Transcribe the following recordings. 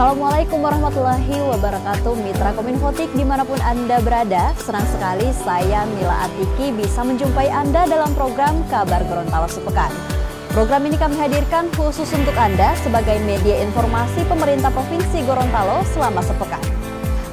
Assalamualaikum warahmatullahi wabarakatuh. Mitra Kominfotik dimanapun Anda berada, senang sekali saya Mila Atiki bisa menjumpai Anda dalam program Kabar Gorontalo Sepekan. Program ini kami hadirkan khusus untuk Anda sebagai media informasi pemerintah Provinsi Gorontalo selama sepekan.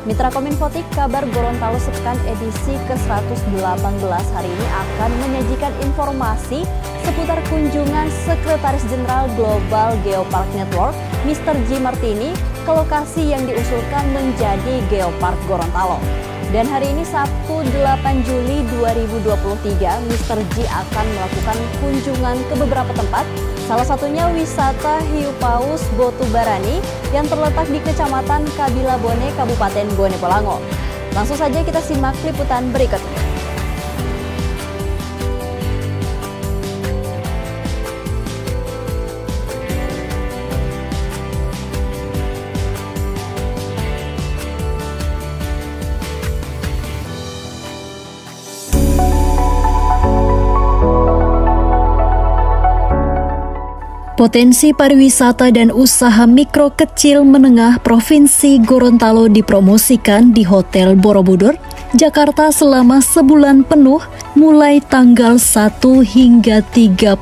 Mitra Kominfotik, Kabar Gorontalo Sepekan edisi ke-118 hari ini akan menyajikan informasi seputar kunjungan Sekretaris Jenderal Global Geopark Network, Mr. G. Martini, ke lokasi yang diusulkan menjadi Geopark Gorontalo. Dan hari ini Sabtu 8 Juli 2023, Mr. G akan melakukan kunjungan ke beberapa tempat, salah satunya wisata Hiu Paus Botubarani yang terletak di Kecamatan Kabilabone, Kabupaten Bone Bolango. Langsung saja kita simak liputan berikut ini. Potensi pariwisata dan usaha mikro kecil menengah Provinsi Gorontalo dipromosikan di Hotel Borobudur, Jakarta selama sebulan penuh mulai tanggal 1 hingga 31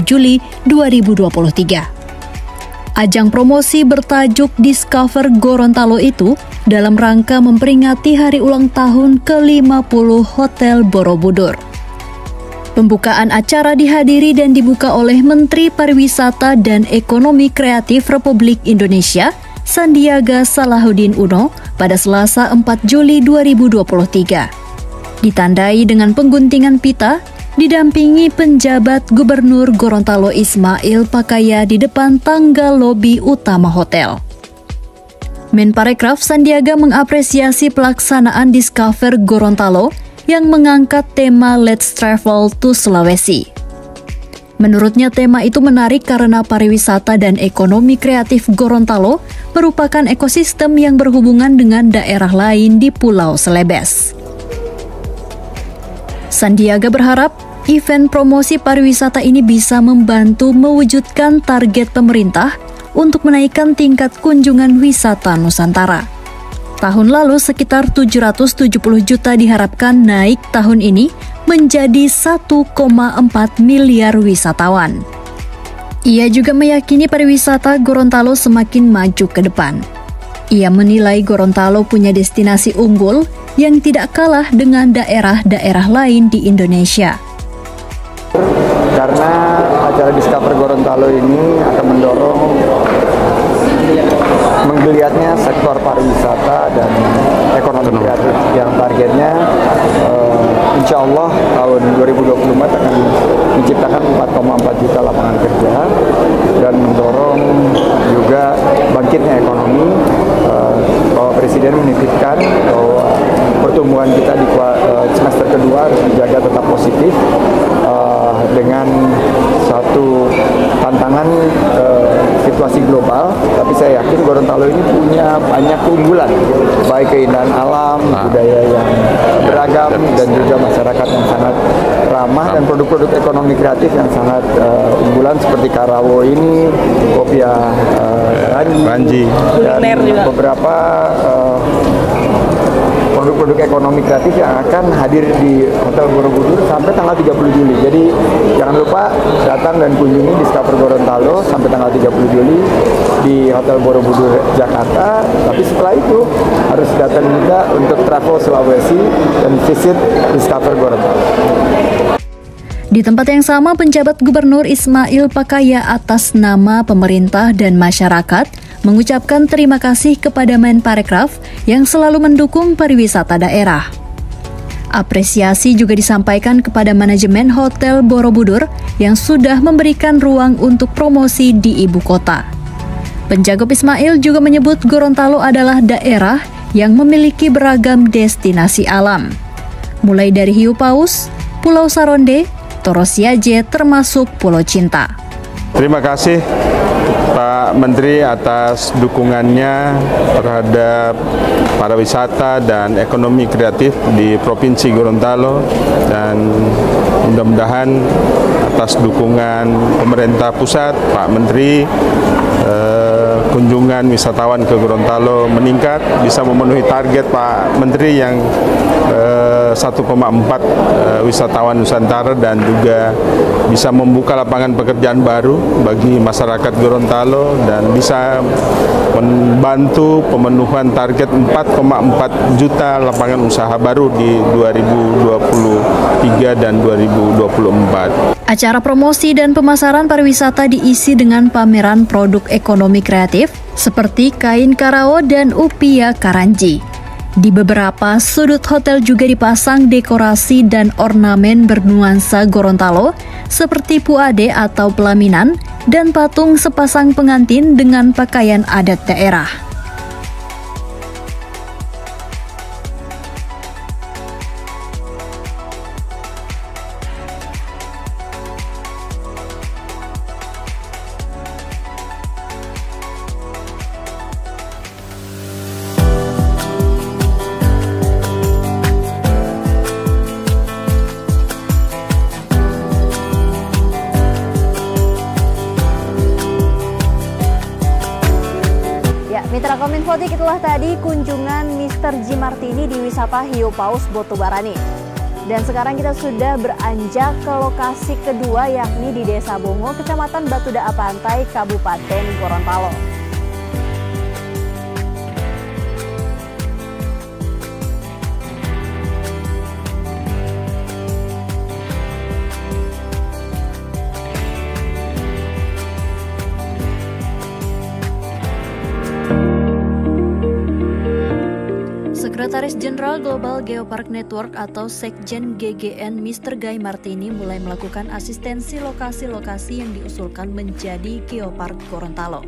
Juli 2023. Ajang promosi bertajuk Discover Gorontalo itu dalam rangka memperingati hari ulang tahun ke-50 Hotel Borobudur. Pembukaan acara dihadiri dan dibuka oleh Menteri Pariwisata dan Ekonomi Kreatif Republik Indonesia, Sandiaga Salahuddin Uno, pada Selasa 4 Juli 2023. Ditandai dengan pengguntingan pita, didampingi penjabat Gubernur Gorontalo Ismail Pakaya di depan tangga lobi utama hotel. Menparekraf Sandiaga mengapresiasi pelaksanaan Discover Gorontalo yang mengangkat tema Let's Travel to Sulawesi. Menurutnya tema itu menarik karena pariwisata dan ekonomi kreatif Gorontalo merupakan ekosistem yang berhubungan dengan daerah lain di Pulau Celebes. Sandiaga berharap event promosi pariwisata ini bisa membantu mewujudkan target pemerintah untuk menaikkan tingkat kunjungan wisata Nusantara. Tahun lalu sekitar 770 juta diharapkan naik tahun ini menjadi 1,4 miliar wisatawan. Ia juga meyakini pariwisata Gorontalo semakin maju ke depan. Ia menilai Gorontalo punya destinasi unggul yang tidak kalah dengan daerah-daerah lain di Indonesia. Karena acara Discover Gorontalo ini akan mendorong menggeliatnya sektor pariwisata dan ekonomi kreatif yang targetnya insya Allah tahun 2024 akan menciptakan 4,4 juta lapangan kerja dan mendorong juga bangkitnya ekonomi. Bapak Presiden menitipkan bahwa pertumbuhan kita di semester kedua harus dijaga tetap positif dengan satu tantangan situasi global, tapi saya yakin Gorontalo ini punya banyak keunggulan, baik keindahan alam, budaya yang beragam, dan juga masyarakat yang sangat ramah dan produk-produk ekonomi kreatif yang sangat unggulan seperti Karawo ini, Kopia Ranji, dan beberapa produk-produk ekonomi kreatif yang akan hadir di Hotel Borobudur sampai tanggal 30 Juli. Jadi jangan lupa datang dan kunjungi Discover Gorontalo sampai tanggal 30 Juli di Hotel Borobudur Jakarta. Tapi setelah itu harus datang juga untuk travel Sulawesi dan visit Discover Gorontalo. Di tempat yang sama, penjabat Gubernur Ismail Pakaya atas nama pemerintah dan masyarakat mengucapkan terima kasih kepada Menparekraf yang selalu mendukung pariwisata daerah. Apresiasi juga disampaikan kepada manajemen Hotel Borobudur yang sudah memberikan ruang untuk promosi di ibu kota. Penjagop Ismail juga menyebut Gorontalo adalah daerah yang memiliki beragam destinasi alam, mulai dari Hiu Paus, Pulau Saronde, Torosiaje, termasuk Pulau Cinta. Terima kasih Pak Menteri atas dukungannya terhadap pariwisata dan ekonomi kreatif di Provinsi Gorontalo, dan mudah-mudahan atas dukungan pemerintah pusat, Pak Menteri, kunjungan wisatawan ke Gorontalo meningkat, bisa memenuhi target Pak Menteri yang 1,4 wisatawan Nusantara, dan juga bisa membuka lapangan pekerjaan baru bagi masyarakat Gorontalo dan bisa membantu pemenuhan target 4,4 juta lapangan usaha baru di 2023 dan 2024. Acara promosi dan pemasaran pariwisata diisi dengan pameran produk ekonomi kreatif seperti kain karawa dan upia karanji. Di beberapa sudut hotel juga dipasang dekorasi dan ornamen bernuansa Gorontalo seperti puade atau pelaminan dan patung sepasang pengantin dengan pakaian adat daerah. Mitra Kominfotik, itulah tadi kunjungan Mr. G. Martini di wisata Hiu Paus Botubarani. Dan sekarang kita sudah beranjak ke lokasi kedua, yakni di Desa Bongo, Kecamatan Batu Daa Pantai, Kabupaten Gorontalo. Sekretaris Jenderal Global Geopark Network atau Sekjen GGN Mr. Guy Martini mulai melakukan asistensi lokasi-lokasi yang diusulkan menjadi Geopark Gorontalo.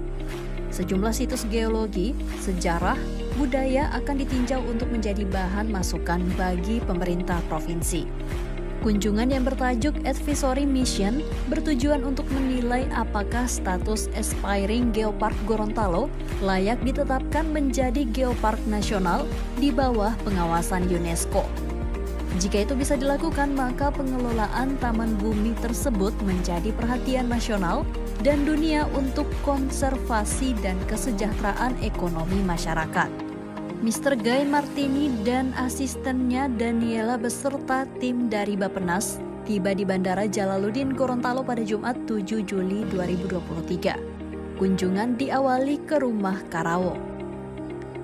Sejumlah situs geologi, sejarah, budaya akan ditinjau untuk menjadi bahan masukan bagi pemerintah provinsi. Kunjungan yang bertajuk Advisory Mission bertujuan untuk menilai apakah status Aspiring Geopark Gorontalo layak ditetapkan menjadi geopark nasional di bawah pengawasan UNESCO. Jika itu bisa dilakukan, maka pengelolaan taman bumi tersebut menjadi perhatian nasional dan dunia untuk konservasi dan kesejahteraan ekonomi masyarakat. Mr. Guy Martini dan asistennya Daniela beserta tim dari Bappenas tiba di Bandara Jalaluddin Gorontalo pada Jumat 7 Juli 2023. Kunjungan diawali ke rumah Karawo.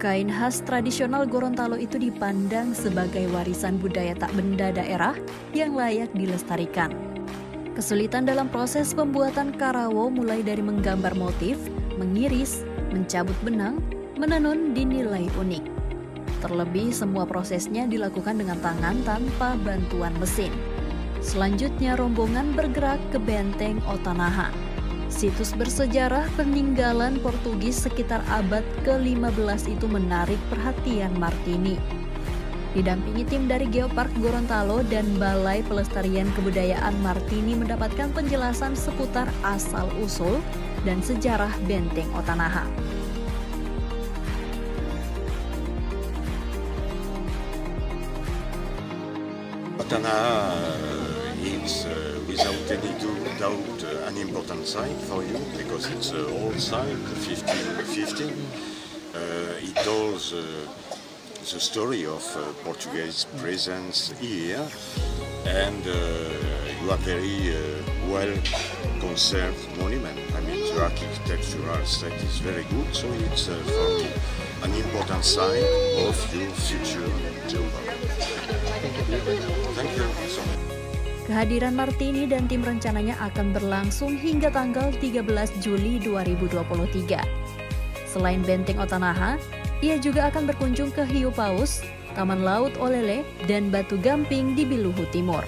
Kain khas tradisional Gorontalo itu dipandang sebagai warisan budaya tak benda daerah yang layak dilestarikan. Kesulitan dalam proses pembuatan Karawo mulai dari menggambar motif, mengiris, mencabut benang, menenun dinilai unik. Terlebih semua prosesnya dilakukan dengan tangan tanpa bantuan mesin. Selanjutnya rombongan bergerak ke Benteng Otanaha, situs bersejarah peninggalan Portugis sekitar abad ke-15 itu menarik perhatian Martini. Didampingi tim dari Geopark Gorontalo dan Balai Pelestarian Kebudayaan, Martini mendapatkan penjelasan seputar asal-usul dan sejarah Benteng Otanaha. Otanaha is without any doubt an important site for you because it's an old site, 1550. It tells the story of Portuguese presence here, and you have very well conserved monument. I mean, the architectural site is very good, so it's for me an important site of your future geopark. Thank you. Kehadiran Martini dan tim rencananya akan berlangsung hingga tanggal 13 Juli 2023. Selain Benteng Otanaha, ia juga akan berkunjung ke Hiu Paus, Taman Laut Olele, dan Batu Gamping di Biluhu Timur.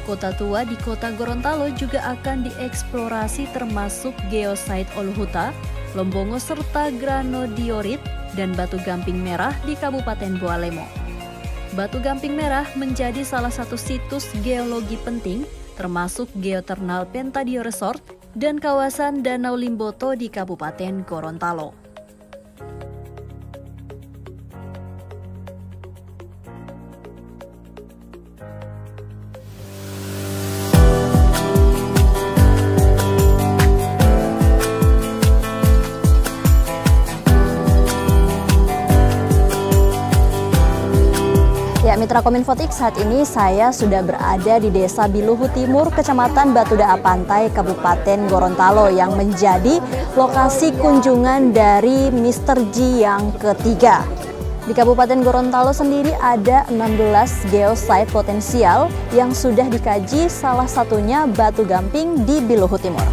Kota tua di kota Gorontalo juga akan dieksplorasi termasuk Geosite Oluhuta, Lombongo serta Granodiorit, dan Batu Gamping Merah di Kabupaten Boalemo. Batu Gamping Merah menjadi salah satu situs geologi penting, termasuk geothermal Pentadio Resort dan kawasan Danau Limboto di Kabupaten Gorontalo. Mitra Kominfotik, saat ini saya sudah berada di Desa Biluhu Timur, Kecamatan Batudaa Pantai, Kabupaten Gorontalo yang menjadi lokasi kunjungan dari Mr. G yang ketiga. Di Kabupaten Gorontalo sendiri ada 16 geosite potensial yang sudah dikaji, salah satunya Batu Gamping di Biluhu Timur.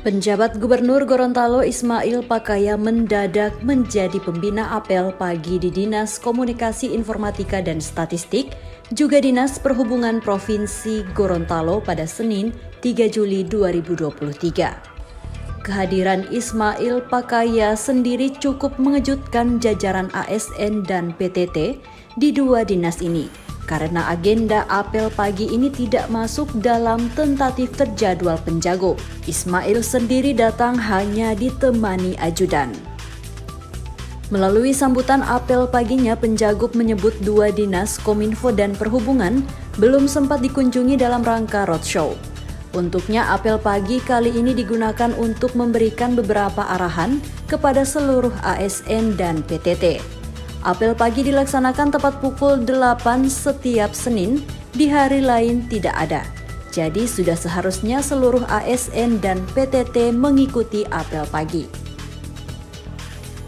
Penjabat Gubernur Gorontalo Ismail Pakaya mendadak menjadi pembina apel pagi di Dinas Komunikasi Informatika dan Statistik, juga Dinas Perhubungan Provinsi Gorontalo pada Senin 3 Juli 2023. Kehadiran Ismail Pakaya sendiri cukup mengejutkan jajaran ASN dan PTT di dua dinas ini, karena agenda apel pagi ini tidak masuk dalam tentatif terjadwal penjago. Ismail sendiri datang hanya ditemani ajudan. Melalui sambutan apel paginya, Penjagup menyebut dua dinas Kominfo dan Perhubungan belum sempat dikunjungi dalam rangka roadshow. Untuknya, apel pagi kali ini digunakan untuk memberikan beberapa arahan kepada seluruh ASN dan PTT. Apel pagi dilaksanakan tepat pukul 8 setiap Senin, di hari lain tidak ada. Jadi sudah seharusnya seluruh ASN dan PTT mengikuti apel pagi.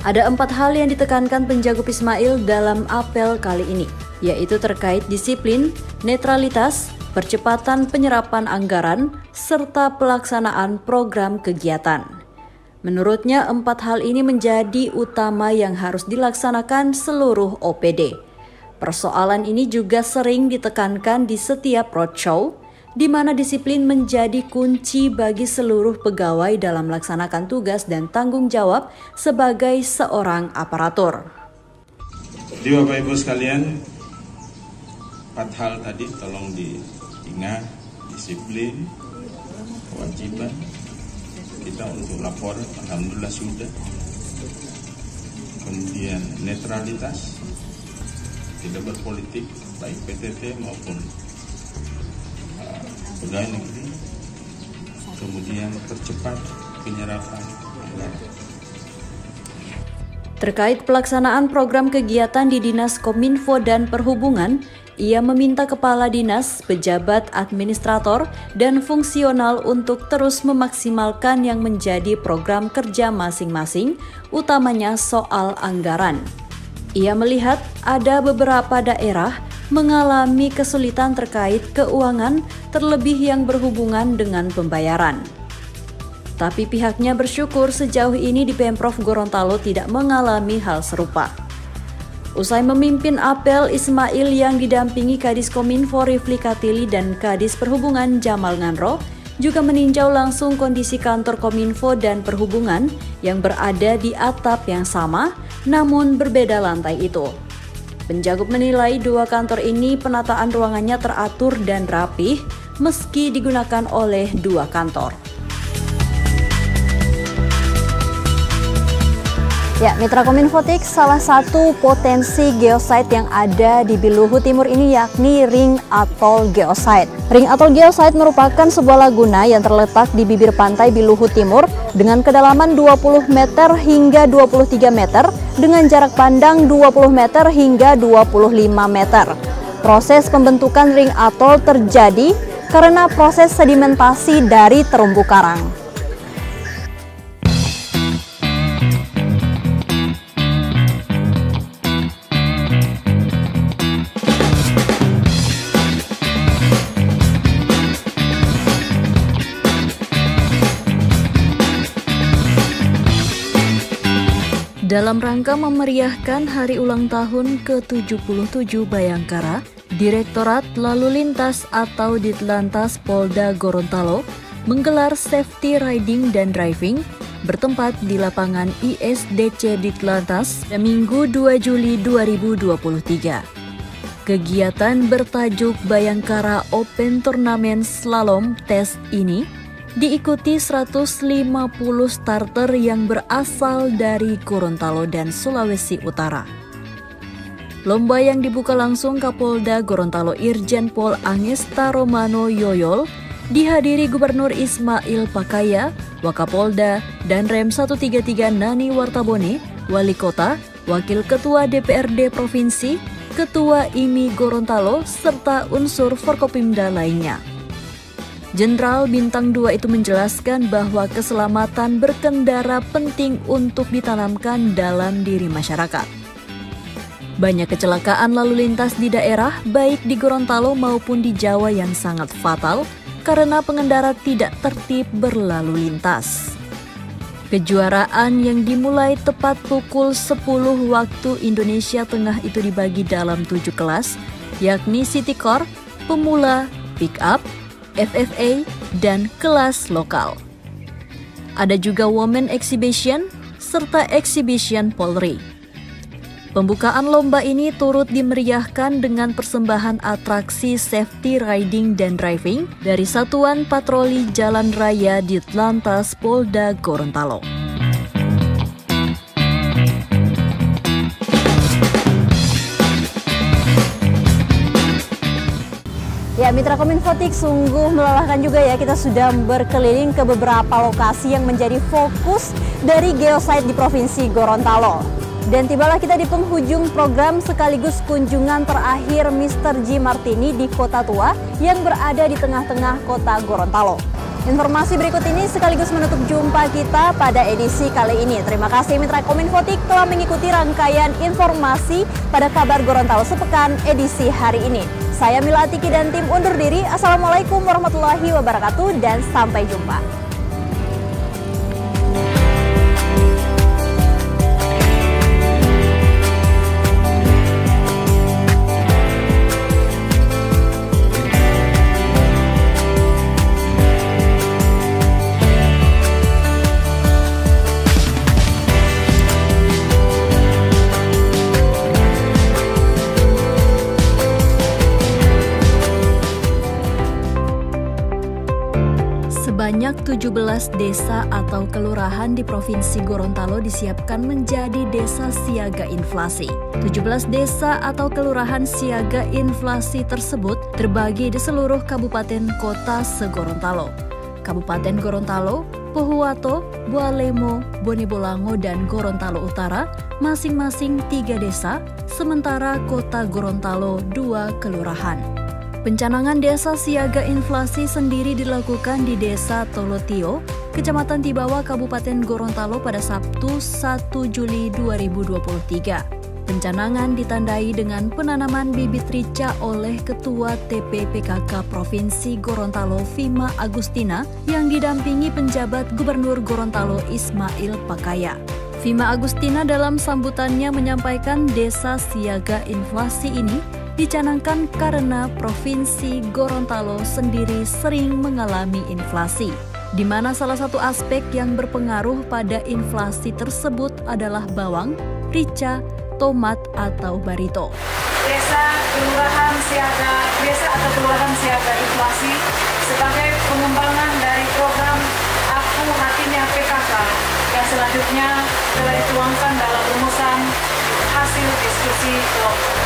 Ada 4 hal yang ditekankan Penjagup Ismail dalam apel kali ini, yaitu terkait disiplin, netralitas, percepatan penyerapan anggaran, serta pelaksanaan program kegiatan. Menurutnya, 4 hal ini menjadi utama yang harus dilaksanakan seluruh OPD. Persoalan ini juga sering ditekankan di setiap roadshow, di mana disiplin menjadi kunci bagi seluruh pegawai dalam melaksanakan tugas dan tanggung jawab sebagai seorang aparatur. Jadi Bapak Ibu sekalian, 4 hal tadi tolong diingat: disiplin, kewajiban kita untuk lapor, alhamdulillah sudah. Kemudian netralitas, tidak berpolitik baik PTT maupun pegawai negeri. Kemudian percepat penyerapan anggaran. Terkait pelaksanaan program kegiatan di Dinas Kominfo dan Perhubungan, ia meminta kepala dinas, pejabat administrator, dan fungsional untuk terus memaksimalkan yang menjadi program kerja masing-masing, utamanya soal anggaran. Ia melihat ada beberapa daerah mengalami kesulitan terkait keuangan, terlebih yang berhubungan dengan pembayaran. Tapi pihaknya bersyukur sejauh ini di Pemprov Gorontalo tidak mengalami hal serupa. Usai memimpin apel, Ismail yang didampingi Kadis Kominfo Rifli Katili dan Kadis Perhubungan Jamal Nganro juga meninjau langsung kondisi kantor Kominfo dan Perhubungan yang berada di atap yang sama, namun berbeda lantai itu. Penjagup menilai dua kantor ini penataan ruangannya teratur dan rapih meski digunakan oleh dua kantor. Ya, Mitra Kominfotik, salah satu potensi geosite yang ada di Biluhu Timur ini yakni Ring Atoll Geosite. Ring Atoll Geosite merupakan sebuah laguna yang terletak di bibir pantai Biluhu Timur dengan kedalaman 20 meter hingga 23 meter dengan jarak pandang 20 meter hingga 25 meter. Proses pembentukan Ring Atoll terjadi karena proses sedimentasi dari terumbu karang. Dalam rangka memeriahkan hari ulang tahun ke-77 Bayangkara, Direktorat Lalu Lintas atau Ditlantas Polda Gorontalo menggelar safety riding dan driving bertempat di lapangan ISDC Ditlantas pada Minggu 2 Juli 2023. Kegiatan bertajuk Bayangkara Open Turnamen Slalom Test ini diikuti 150 starter yang berasal dari Gorontalo dan Sulawesi Utara. Lomba yang dibuka langsung Kapolda Gorontalo Irjen Pol Angesta Romano Yoyol dihadiri Gubernur Ismail Pakaya, Wakapolda, dan Rem 133 Nani Wartabone, Wali Kota, Wakil Ketua DPRD Provinsi, Ketua IMI Gorontalo, serta unsur Forkopimda lainnya. Jenderal Bintang 2 itu menjelaskan bahwa keselamatan berkendara penting untuk ditanamkan dalam diri masyarakat. Banyak kecelakaan lalu lintas di daerah, baik di Gorontalo maupun di Jawa yang sangat fatal karena pengendara tidak tertib berlalu lintas. Kejuaraan yang dimulai tepat pukul 10 waktu Indonesia Tengah itu dibagi dalam 7 kelas, yakni City Car, Pemula, Pick Up, FFA, dan kelas lokal. Ada juga Women Exhibition, serta Exhibition Polri. Pembukaan lomba ini turut dimeriahkan dengan persembahan atraksi safety riding dan driving dari Satuan Patroli Jalan Raya Ditlantas Polda Gorontalo. Ya, Mitra Kominfotik, sungguh melelahkan juga ya. Kita sudah berkeliling ke beberapa lokasi yang menjadi fokus dari geosite di Provinsi Gorontalo. Dan tibalah kita di penghujung program sekaligus kunjungan terakhir Mr. G. Martini di Kota Tua yang berada di tengah-tengah Kota Gorontalo. Informasi berikut ini sekaligus menutup jumpa kita pada edisi kali ini. Terima kasih Mitra Kominfotik telah mengikuti rangkaian informasi pada Kabar Gorontalo Sepekan edisi hari ini. Saya Mila Atiki dan tim undur diri. Assalamualaikum warahmatullahi wabarakatuh dan sampai jumpa. Sebanyak 17 desa atau kelurahan di Provinsi Gorontalo disiapkan menjadi desa siaga inflasi. 17 desa atau kelurahan siaga inflasi tersebut terbagi di seluruh kabupaten kota se-Gorontalo. Kabupaten Gorontalo, Pohuwato, Bualemo, Bonebolango, dan Gorontalo Utara masing-masing 3 desa, sementara kota Gorontalo 2 kelurahan. Pencanangan desa siaga inflasi sendiri dilakukan di Desa Tolotio, Kecamatan Tibawa, Kabupaten Gorontalo pada Sabtu 1 Juli 2023. Pencanangan ditandai dengan penanaman bibit rica oleh Ketua TPPKK Provinsi Gorontalo Vima Agustina yang didampingi penjabat Gubernur Gorontalo Ismail Pakaya. Vima Agustina dalam sambutannya menyampaikan desa siaga inflasi ini dicanangkan karena Provinsi Gorontalo sendiri sering mengalami inflasi, di mana salah satu aspek yang berpengaruh pada inflasi tersebut adalah bawang, rica, tomat, atau barito. Desa atau kelurahan siaga inflasi sebagai pengembangan dari program Aku Hatinya PKK yang selanjutnya telah dituangkan dalam rumusan hasil diskusi kelompok.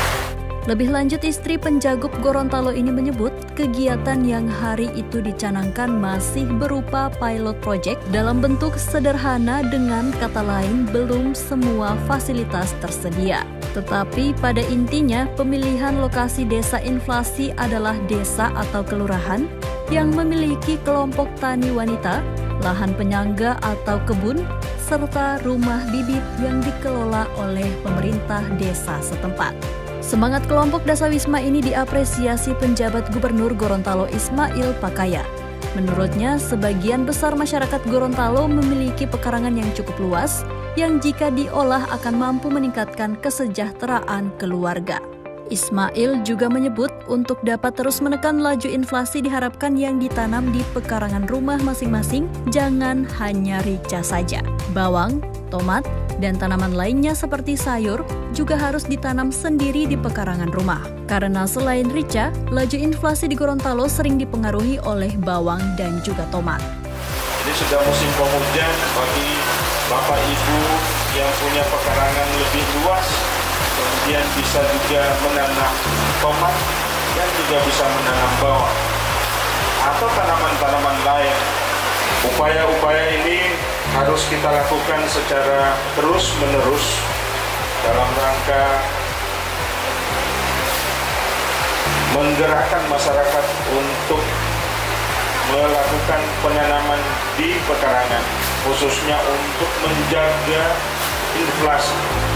Lebih lanjut, istri Penjagup Gorontalo ini menyebut kegiatan yang hari itu dicanangkan masih berupa pilot project dalam bentuk sederhana, dengan kata lain belum semua fasilitas tersedia. Tetapi pada intinya pemilihan lokasi desa inflasi adalah desa atau kelurahan yang memiliki kelompok tani wanita, lahan penyangga atau kebun, serta rumah bibit yang dikelola oleh pemerintah desa setempat. Semangat kelompok Dasawisma ini diapresiasi penjabat Gubernur Gorontalo Ismail Pakaya. Menurutnya, sebagian besar masyarakat Gorontalo memiliki pekarangan yang cukup luas yang jika diolah akan mampu meningkatkan kesejahteraan keluarga. Ismail juga menyebut untuk dapat terus menekan laju inflasi diharapkan yang ditanam di pekarangan rumah masing-masing jangan hanya rica saja. Bawang, tomat, dan tanaman lainnya seperti sayur juga harus ditanam sendiri di pekarangan rumah. Karena selain rica, laju inflasi di Gorontalo sering dipengaruhi oleh bawang dan juga tomat. Jadi sudah musim penghujan bagi Bapak Ibu yang punya pekarangan lebih luas, kemudian bisa juga menanam tomat dan juga bisa menanam bawang atau tanaman-tanaman lain. Upaya-upaya ini harus kita lakukan secara terus-menerus dalam rangka menggerakkan masyarakat untuk melakukan penanaman di pekarangan, khususnya untuk menjaga inflasi.